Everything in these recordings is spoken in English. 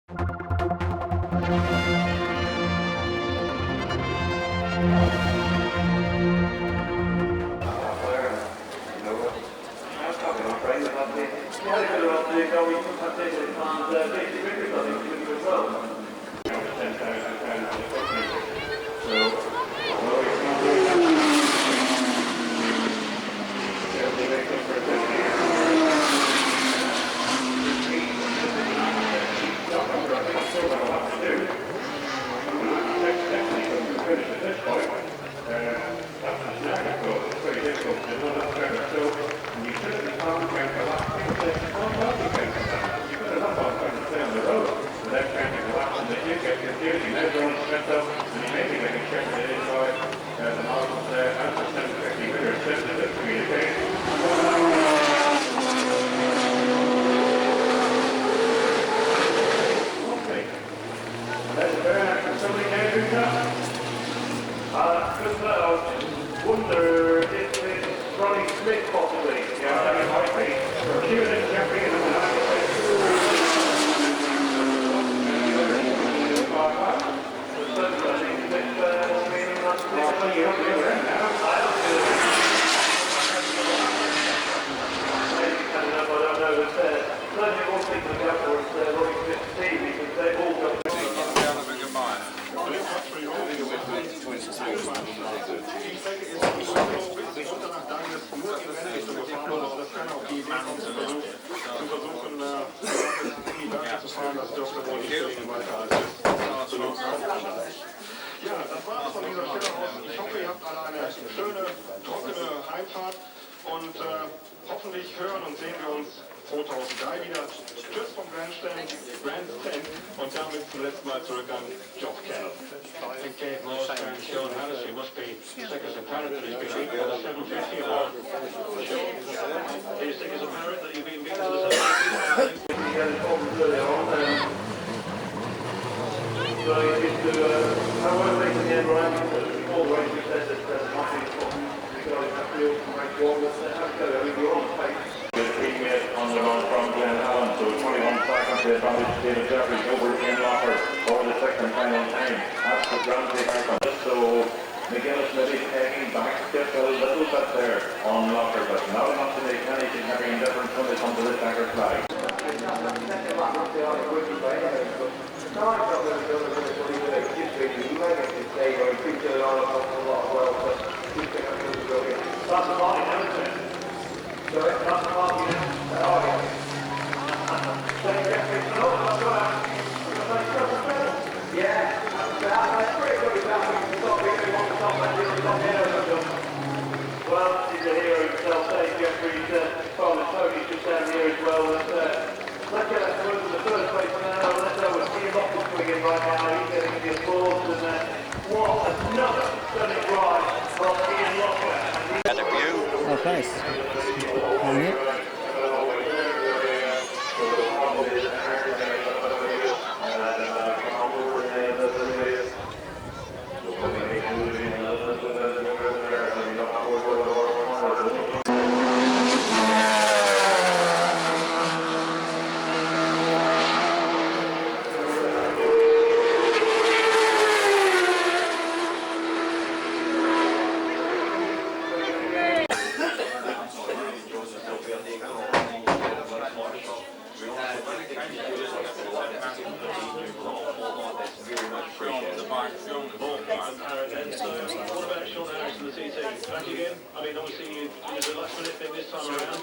Ja, das war's von dieser Stelle aus. Ich hoffe, ihr habt alle eine schöne, trockene Heimfahrt und hoffentlich hören und sehen wir uns 2003 wieder. Tschüss vom Grandstand und damit zuletzt mal zurück an Job Cannon. Okay, last time Sean Hennessy must be sick as a parrot that he's been beaten by the 750 award. Sean, are you sick as a parrot that you've been beaten to the 750 award? So it's how well they can get right all the way to said that nothing regarding that field from rank one, but how to go, I mean, you're on pace. 3 minutes on the run from Glen Allen, so 21 seconds to advantage David Jeffries over in Locker over the second final time. That's the ground they back on. So McGinnis maybe taking back just a little bit there on Locker, but now not to make any significant difference when they come to the checkered flag. No, I felt that it was really good. It gives me the day where we feature on a lot well, but keeping up with the brilliant. That's a party now, isn't it? So that's a party now. Oh, yeah. Yeah, that's pretty good example. Well, he's a hero himself. Dave Jeffries, Father Tony's just down here as well. Let's get that to the first place now. Let's go with Ian Locker coming in right now. He's getting the applause. And what another stunning ride from Ian Locker. Had a view. Oh, thanks. On it. What about Sean Harris and the TT? Back again? I mean, obviously you did the last minute thing this time around.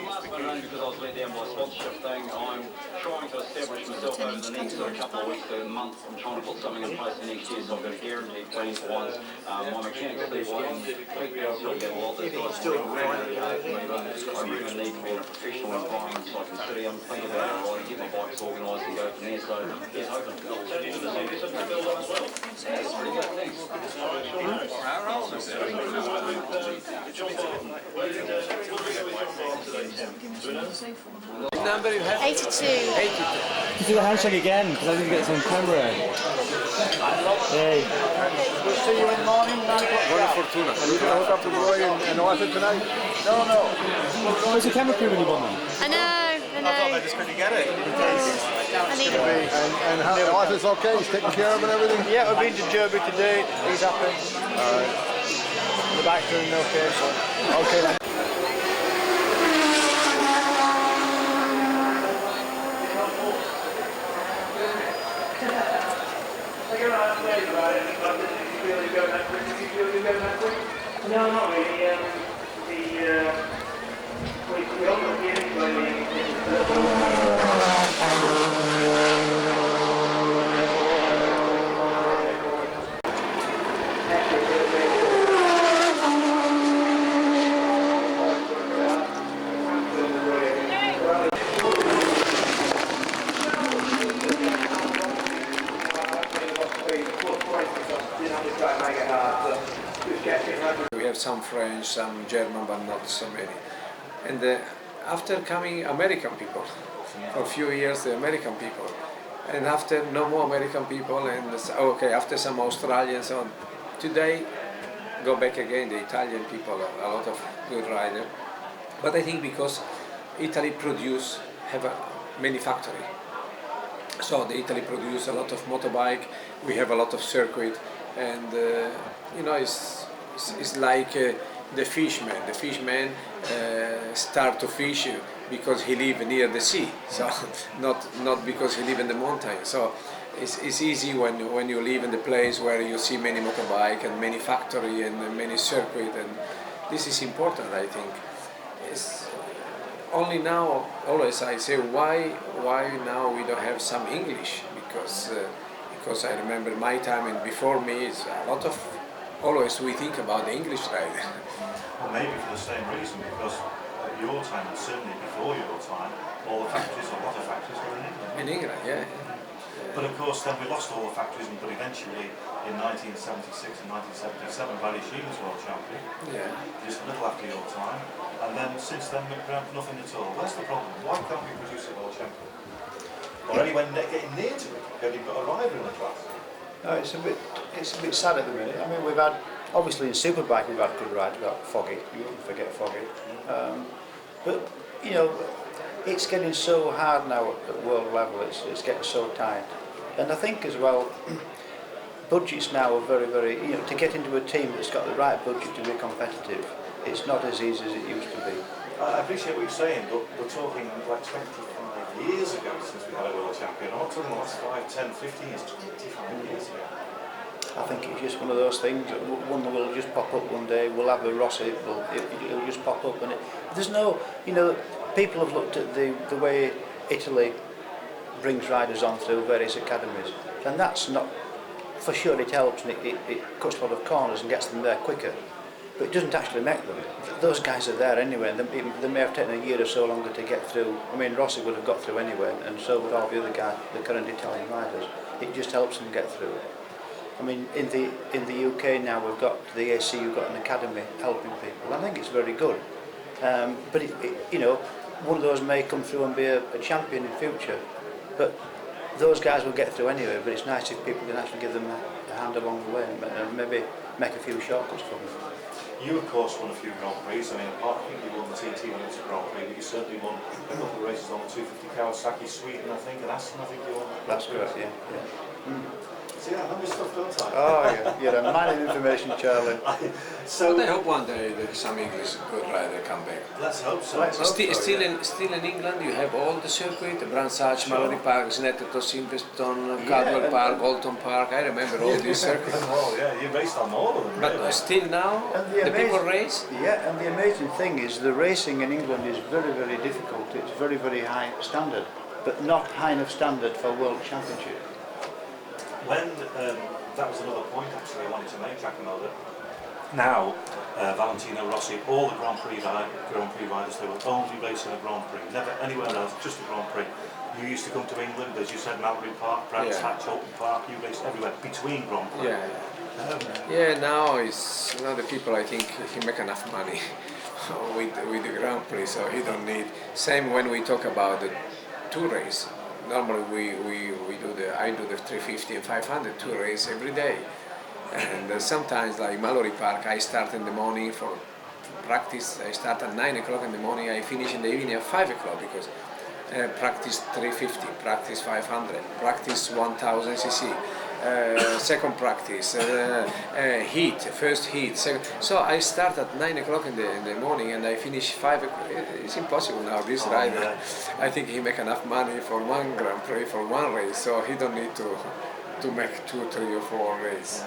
Last minute only because I was let down by a sponsorship thing. I'm trying to establish myself over the next couple of weeks to a month. I'm trying to put something in place for next year, so I've got a guaranteed plan for once. My mechanics Steve White, Pete Bell still get a lot this time. I really need to be in a professional environment so I can sit here and think about it, right, get my bikes organised and go from there. So here's hoping to build. So you did the same as the build up as well? Yeah, it's pretty good, thanks. All right, Sean Harris. John Barton. Where did we go with John Barton today, Tim? Do we know? Number you have? 82. 82. You do the handshake again, because I need to get some camera. Hey. We'll see you in the morning, 9 o'clock. Buona fortuna. Are you going to hook up the boy and watch it tonight? No. Where's the camera crew when you want them? I know. thought they just couldn't get it. I need And how, life is okay, he's taking care of and everything? Yeah, we've been to Derby today. He's happy. Alright. The back's doing okay, so. Okay then. No, not really. We almost get it by We have some French, some German, but not so many. And after coming American people, for a few years the American people, and after no more American people, and okay, after some Australians on, today go back again the Italian people, a lot of good riders. But I think because Italy have many factory. So the Italy produce a lot of motorbike, we have a lot of circuit, and you know, it's like the fisherman. The fisherman start to fish because he live near the sea, so not because he live in the mountain. So it's easy when you live in the place where you see many motorbike and many factory and many circuit, and this is important, I think. It's only now, always I say, why now we don't have some English, because I remember my time and before me, it's a lot of, always we think about the English ride. Well, maybe for the same reason, because at your time, and certainly before your time, all the factories, a lot of factories were in England. In England, yeah. But of course then we lost all the factories, but eventually in 1976 and 1977 Barry Sheen was world champion, just a little after your time, and then since then we've had nothing at all. That's the problem. Why can't we produce a world champion? Or anyone getting near to it, because you've got a rider in the class. No, it's a bit sad at the minute. I mean, we've had, obviously in Superbike we've had good rides, we've got Foggy, you wouldn't forget Foggy. But, you know, it's getting so hard now at world level, it's getting so tight. And I think as well, budgets now are very, very, you know, to get into a team that's got the right budget to be competitive, it's not as easy as it used to be. I appreciate what you're saying, but we're talking like 25 years ago since we had a world champion. I'm not talking the last 5, 10, 15 years, 25 years ago. I think it's just one of those things that one will just pop up one day. We'll have a Rossi, it'll just pop up, and there's no, you know, people have looked at the way Italy brings riders on through various academies, and that's not, for sure it helps and it cuts a lot of corners and gets them there quicker, but it doesn't actually make them. Those guys are there anyway, and they may have taken a year or so longer to get through. I mean, Rossi would have got through anyway, and so would all the other guys, the current Italian riders. It just helps them get through. I mean, in the UK now we've got the AC, you've got an academy helping people. I think it's very good, but you know, one of those may come through and be a champion in future, but those guys will get through anyway. But it's nice if people can actually give them a hand along the way and maybe make a few shortcuts for them. You, of course, won a few Grand Prix. I mean, I think you won the TT when it was a Grand Prix, but you certainly won a couple of races on the 250 Kawasaki, Sweden, I think, and Aston, I think you won. That's correct, yeah. See, I remember stuff, don't I? Oh, yeah, you're a man of information, Charlie. But I hope one day that some English good rider come back. Let's hope so. Still in England you have all the circuit, the Brands Hatch, Mallory Park, Snetterton, Silverstone, Caldwell Park, Bolton Park. I remember all these circuits. Oh yeah, you raced on all of them. But really. still now the people race. Yeah, and the amazing thing is the racing in England is very, very difficult. It's very, very high standard, but not high enough standard for World Championship. When that was another point actually I wanted to make, Giacomo, that now Valentino Rossi, all the Grand Prix riders, they will only race in a Grand Prix, never anywhere else, just a Grand Prix. You used to come to England, as you said, Mallory Park, Brands Hatch, Open Park, you raced everywhere, between Grand Prix. Yeah, now the people, I think he make enough money with the Grand Prix, so he don't need. Same when we talk about the two race. Normally I do the 350 and 500 two race every day, and sometimes like Mallory Park I start in the morning for practice. I start at 9 o'clock in the morning. I finish in the evening at 5 o'clock because practice 350, practice 500, practice 1000 cc. Second practice, heat, first heat, second. So I start at 9 o'clock in the morning and I finish 5 o'clock. It's impossible now, this rider. Yeah. I think he make enough money for one Grand Prix, for one race, so he don't need to make 2, 3 or 4 races.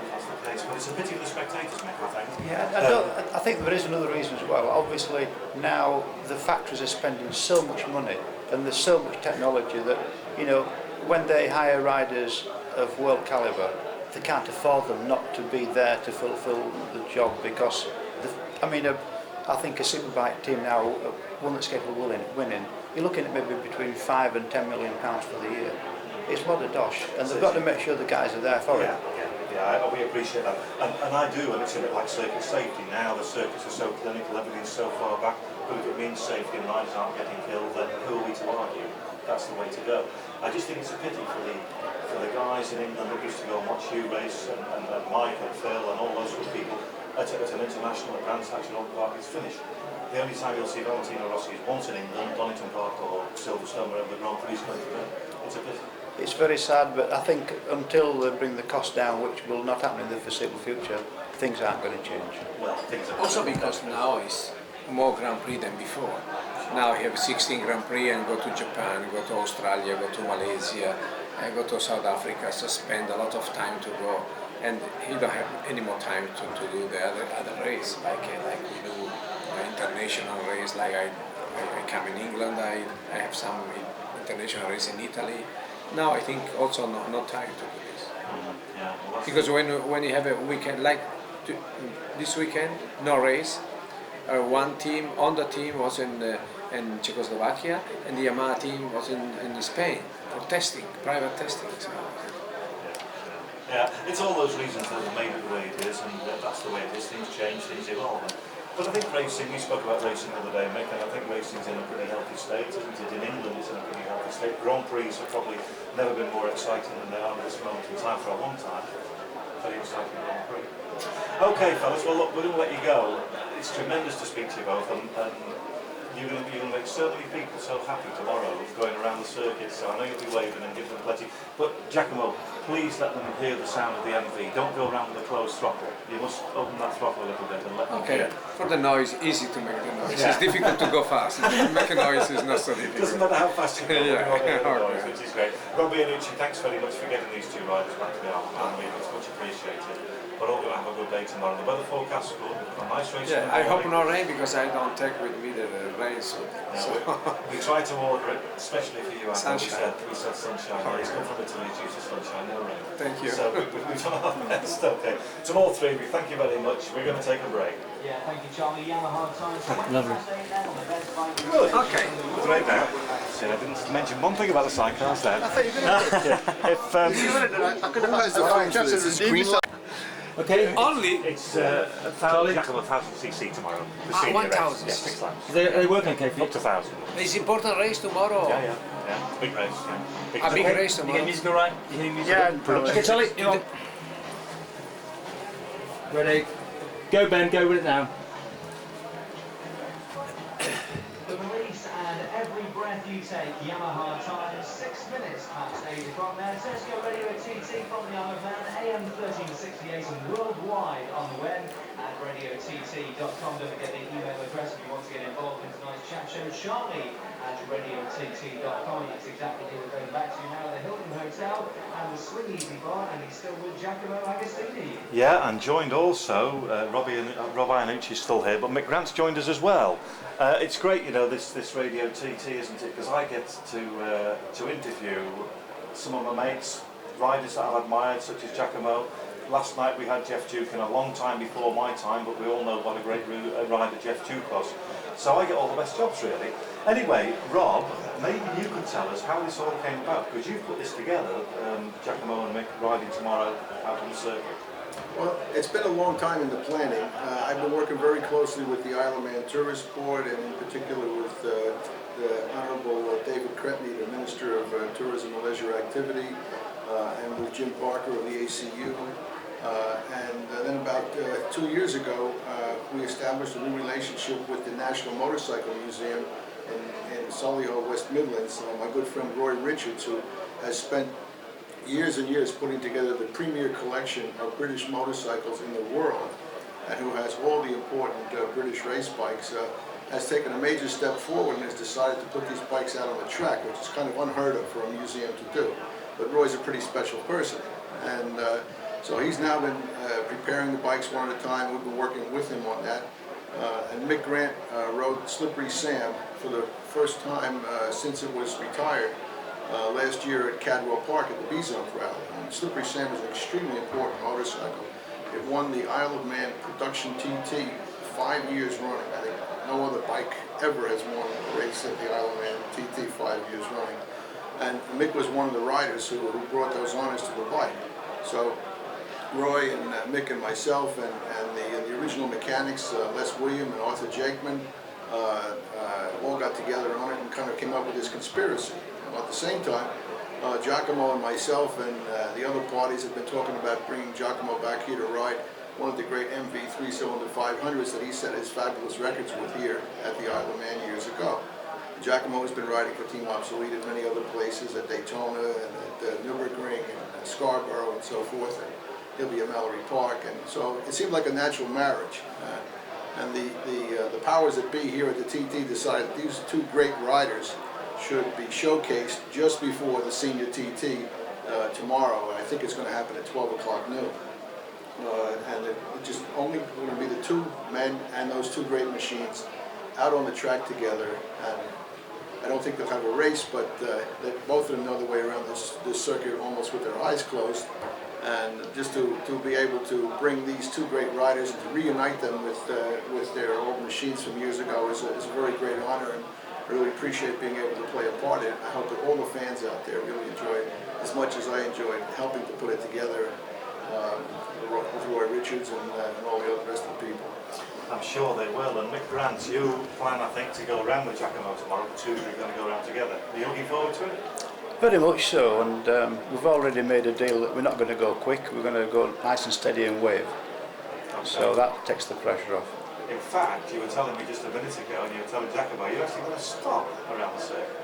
That's the case, but it's a pity for the spectators, Mick, I think. Yeah, I think there is another reason as well. Obviously, now the factories are spending so much money and there's so much technology that, you know, when they hire riders of world calibre, they can't afford them not to be there to fulfil the job because, I think a superbike team now, one that's capable of winning, you're looking at maybe between £5 and £10 million for the year. It's a lot of dosh, and they've got to make sure the guys are there for it. Yeah, we appreciate that. And I do, and it's a bit like circuit safety. Now the circuits are so clinical, everything's so far back, but if it means safety and riders aren't getting killed, then who are we to argue? That's the way to go. I just think it's a pity for the guys in England that used to go and watch you race, and Mike and Phil and all those good people at an international at grandstand and all the park is finished. The only time you'll see Valentino Rossi is once in England, Donington Park or Silverstone, wherever the Grand Prix is going to go. It's a pity. It's very sad, but I think until they bring the cost down, which will not happen in the foreseeable future, things aren't going to change. Well, things are also because now it's more Grand Prix than before. Now you have 16 Grand Prix and go to Japan, go to Australia, go to Malaysia, go to South Africa, so spend a lot of time to go. And you don't have any more time to do the other race, like we do international race, like I come in England, I have some international race in Italy. Now I think also no time to do this. Yeah, well, because when you have a weekend like this weekend, no race. One team, Honda team was in Czechoslovakia, and the Yamaha team was in Spain for testing, private testing. So. Yeah, it's all those reasons that have made it the way it is, and that's the way it is. Things change, things evolve. But I think racing, you spoke about racing the other day, Mick, and I think racing's in a pretty healthy state, isn't it? In England it's in a pretty healthy state. Grand Prix have probably never been more exciting than they are at this moment in time for a long time. Very exciting Grand Prix. Okay, fellas, well look, we're going to let you go. It's tremendous to speak to you both, and you're going to make so many people so happy tomorrow going around the circuit, so I know you'll be waving and giving them plenty. But Giacomo, please let them hear the sound of the MV. Don't go around with a closed throttle. You must open that throttle a little bit and let them hear. For the noise, easy to make the noise. Yeah. It's difficult to go fast. Make a noise is not so difficult. Doesn't matter how fast you go, noise, which is great. Robbie and Ucci, thanks very much for getting these two riders back to the Isle. It's much appreciated. But all going to have a good day tomorrow. The weather forecast is good. A nice race. Yeah, I hope no rain because I don't take with me the rain. So. We tried to order it, especially for you. Sunshine. We said sunshine. Yeah, it's come from Italy due to sunshine, no rain. Thank you. So we've done our best. Okay. To all three of you, thank you very much. We're going to take a break. Yeah, thank you, Charlie. Yamaha times. Lovely. Good. Okay. Great now. See, I didn't mention one thing about the sidecars there. I thought you were going to. I could have had the green light. Okay. Only? It's 1,000 cc tomorrow. 1,000. Yeah, 6 laps. They working okay for you? Up to 1,000. It's important race tomorrow. Yeah. Big race. Yeah. A big race You tomorrow. get music all right? You hear music? Yeah, Okay, Charlie, you on? Ready? Go, Ben, go with it now. The release and every breath you take, Yamaha time, 6 minutes past 8 o'clock now. Tesco Radio TT from the Isle of Man, AM 1368 and worldwide on the web at radiott.com. Don't forget the email address if you want to get involved in tonight's chat show, Charlie at radiott.com. That's exactly who we're going back to now, the Hilton Hotel and the Swing Easy Bar, and he's still with Giacomo Agostini. Yeah, and joined also, Rob Iannucci is still here, but Mick Grant's joined us as well. It's great, you know, this Radio TT, isn't it? Because I get to interview some of my mates, riders that I've admired, such as Giacomo. Last night we had Jeff Duke, in a long time before my time, but we all know what a great rider Jeff Duke was. So I get all the best jobs, really. Anyway, Rob, maybe you could tell us how this all came about, because you've put this together, Giacomo and Mick riding tomorrow out on the circuit. Well, it's been a long time in the planning. I've been working very closely with the Isle of Man Tourist Board, and in particular with the Honorable David Cretney, the Minister of Tourism and Leisure Activity, and with Jim Parker of the ACU. And then about 2 years ago, we established a new relationship with the National Motorcycle Museum, in Solihull, West Midlands. My good friend Roy Richards, who has spent years and years putting together the premier collection of British motorcycles in the world, and who has all the important British race bikes, has taken a major step forward and has decided to put these bikes out on the track, which is kind of unheard of for a museum to do. But Roy's a pretty special person, and so he's now been preparing the bikes one at a time. We've been working with him on that. And Mick Grant rode Slippery Sam for the first time since it was retired last year at Cadwell Park at the B-Zone Rally. And Slippery Sam is an extremely important motorcycle. It won the Isle of Man Production TT 5 years running. I think no other bike ever has won a race at the Isle of Man TT 5 years running. And Mick was one of the riders who brought those honors to the bike. So Roy and Mick and myself and the original mechanics, Les William and Arthur Jakeman, all got together on it and kind of came up with this conspiracy. And at the same time, Giacomo and myself and the other parties have been talking about bringing Giacomo back here to ride one of the great MV 3-cylinder 500s that he set his fabulous records with here at the Isle of Man years ago. Giacomo has been riding for Team Obsolete at many other places, at Daytona and at Nürburgring and Scarborough and so forth. And he'll be at Mallory Park, and so it seemed like a natural marriage. And the powers that be here at the TT decided that these two great riders should be showcased just before the senior TT tomorrow, and I think it's going to happen at 12 o'clock noon. And it's just only going to be the two men and those two great machines out on the track together. And I don't think they'll have a race, but both of them know the way around this circuit almost with their eyes closed. And just to be able to bring these two great riders and to reunite them with their old machines from years ago is a very great honor, and I really appreciate being able to play a part in it. I hope that all the fans out there really enjoy it as much as I enjoyed helping to put it together with Roy Richards and all the other rest of the people. I'm sure they will. And Mick Grant, you plan, I think, to go around with Giacomo tomorrow. The two of you are going to go around together. Are you looking forward to it? Very much so, and we've already made a deal that we're not going to go quick, we're going to go nice and steady and wave. Okay. So that takes the pressure off. In fact, you were telling me just a minute ago, and you were telling Giacomo, you're actually going to stop around the circuit.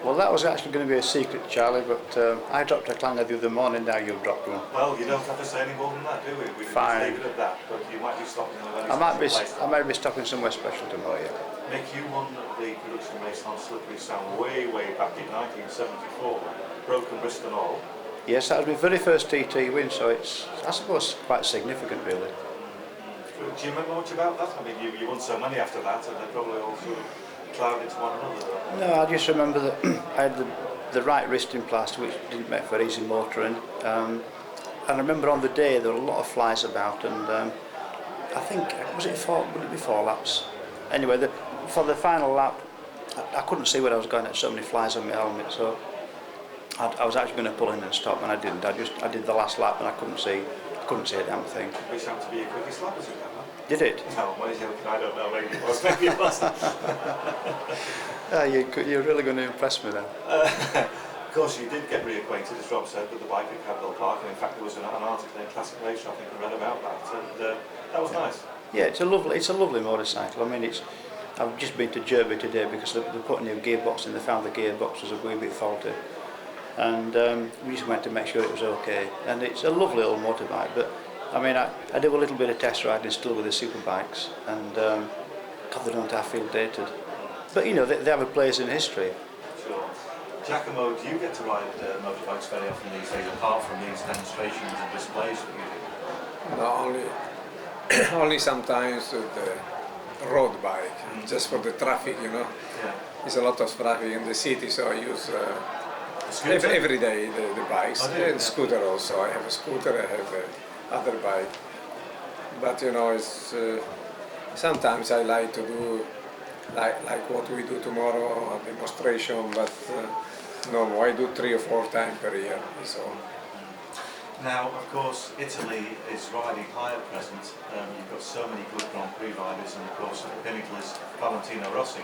Well, that was actually going to be a secret, Charlie, but I dropped a clanger the other morning, now you've dropped one. Well, you don't have to say any more than that, do we? We can just leave it at that, but you might be stopping in a I might be stopping somewhere special tomorrow, yeah. Mick, you won the production race on Slippery Sam way back in 1974, broken wrist and all. Yes, that was my very first TT win, so it's, I suppose, quite significant, really. Do you remember much about that? I mean, you won so many after that, and they probably all sort of cloud into one another. No, I just remember that I had the right wrist in plaster, which didn't make for easy motoring. And I remember on the day there were a lot of flies about, and I think, would it be 4 laps? Anyway, for the final lap, I couldn't see where I was going. At so many flies on my helmet, so I was actually going to pull in and stop, and I didn't. I did the last lap, and I couldn't see a damn thing. Which happened to be your quickest lap, as you know? Did it? No, I don't know. Maybe it was. Maybe it wasn't. You're really going to impress me then. Of course, you did get reacquainted, as Rob said, with the bike at Cadwell Park, and in fact there was an article in Classic Racer, I think I read about that, and that was nice. Yeah, it's a lovely motorcycle. I mean, I've just been to Derby today because they put a new gearbox in. They found the gearbox was a wee bit faulty, and we just went to make sure it was okay. And it's a lovely old motorbike, but I mean, I do a little bit of test riding still with the superbikes, and God, they don't feel dated. But you know, they have a place in history. Sure. Giacomo, do you get to ride motorbikes very often these days, apart from these demonstrations and displays that you do? No, only sometimes with the road bike, just for the traffic, you know. Yeah. There's a lot of traffic in the city, so I use every day the bikes. And scooter also. I have a scooter, I have other bike. But you know, it's sometimes I like to do like what we do tomorrow, a demonstration, but no, I do 3 or 4 times per year. So. Now, of course, Italy is riding high at present. You've got so many good Grand Prix riders, and of course, the pinnacle is Valentino Rossi.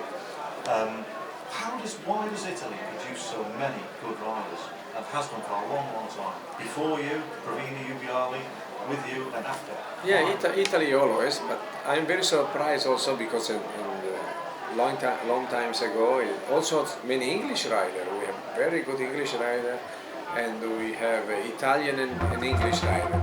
Why does Italy produce so many good riders, and has done for a long, long time? Before you, Provini, Ubiali, with you, and after? Yeah, Italy always, but I'm very surprised also because in long times ago. Also many English riders. We have very good English rider, and we have Italian and English rider.